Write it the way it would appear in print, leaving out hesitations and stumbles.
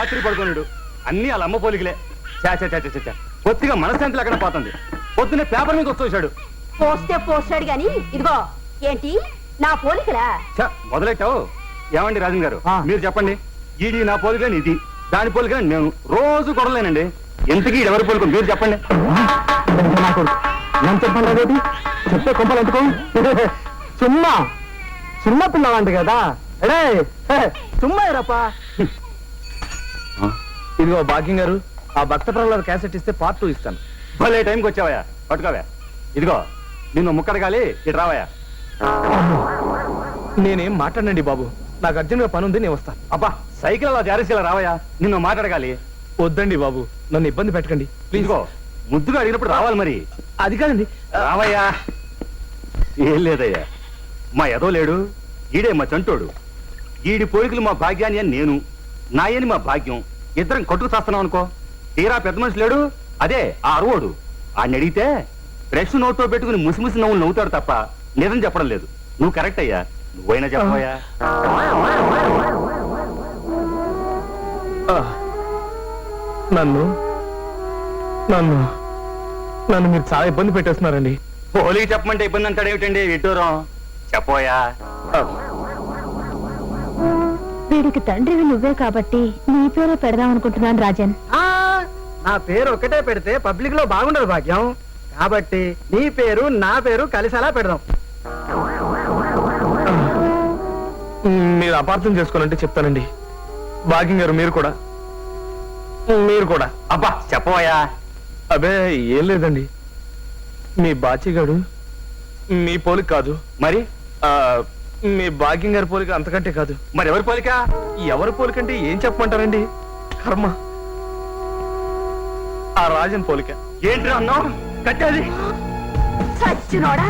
రాత్రి పడుకోలేడు. అన్ని వాళ్ళ అమ్మ పోలికలే. చా కొద్దిగా మనశ్శాంతి లేకుండా పోతుంది. పొద్దున్నే పేపర్ మీద వచ్చేసాడు. పోస్తాడు గాని ఇదిగో ఏంటి నా పోలికలా? మొదలెట్టావు. ఏమండి రాజన్ గారు, మీరు చెప్పండి. ఇది నా పోలికని, ఇది దాని పోలికని. నేను రోజు కొడలేనండి. ఎంతకీ ఎవరి పోలిక మీరు చెప్పండి. నేను చెప్పండి, చెప్తే కొంపలు ఎందుకు? సుమ్మా సుమ్మ పిల్లవాంటి కదా. అడే సుమ్మా రప్పా. ఇదిగో భాగ్యం గారు, ఆ భక్త ప్రహ్లాద క్యాసెట్ ఇస్తే పార్ట్ 2 ఇస్తాను. భలే టైంకి వచ్చావయ్యా, పట్టుకోవా. ఇదిగో నిన్ను ముక్కడగాలి, ఇటు రావయ్యా. నేనేం మాట్లాడండి బాబు, నాకు అర్జెంట్గా పని ఉంది, నేను వస్తాను. అబ్బా సైకిల్ అలా జారేసేలా రావయ్యా, నిన్ను మాట్లాడగాలి. వద్దండి బాబు, నన్ను ఇబ్బంది పెట్టకండి ప్లీజ్. ఇదిగో ముద్దుగా అడిగినప్పుడు రావాలి మరి. అది కాదండి. రావయ్యా. ఏం లేదయ్యా, మా ఎదో లేడు, ఈడే మా చంటోడు. ఈడి పోలికలు మా భాగ్యాన్ని అని నేను, నాయని మా భాగ్యం. ఇద్దరం కొట్టుకు చేస్తున్నాం అనుకో. తీరా పెద్ద మనిషి లేడు, అదే ఆ అరువోడు. ఆయన అడిగితే బ్రష్ నోట్లో పెట్టుకుని ముసిముసి నవ్వులు నవ్వుతాడు తప్ప నిజం చెప్పడం లేదు. నువ్వు కరెక్ట్ అయ్యా, నువ్వైనా చెప్పవయ్యా. నన్ను నన్ను నన్ను మీరు చాలా ఇబ్బంది పెట్టేస్తున్నారండి. పోలికి చెప్పమంటే ఇబ్బంది అంటాడు ఏమిటండి విడ్డూరం? చెప్పోయా. వీడికి తండ్రివి నువ్వే కాబట్టి నీ పేరే పెడదాం అనుకుంటున్నాను రాజన్. నా పేరు ఒకటే పెడితే పబ్లిక్ లో బాగుండదు భాగ్యం, కాబట్టి నీ పేరు నా పేరు కలిసేలా పెడదాం. మీరు అపార్థం చేసుకోనంటే చెప్తానండి. భాగ్యం గారు మీరు కూడా అబ్బా చెప్పవయ్యా. అబే ఏం లేదండి, మీ బాచిగాడు మీ పోలిక కాదు. మరి మీ భాగ్యం గారి పోలిక అంతకంటే కాదు. మరి ఎవరి పోలిక? ఎవరి పోలికంటే ఏం చెప్పమంటారండి? కర్మ, ఆ రాజన్ పోలిక. ఏంటి అన్నావు? కట్టేది సచ్చినోడా.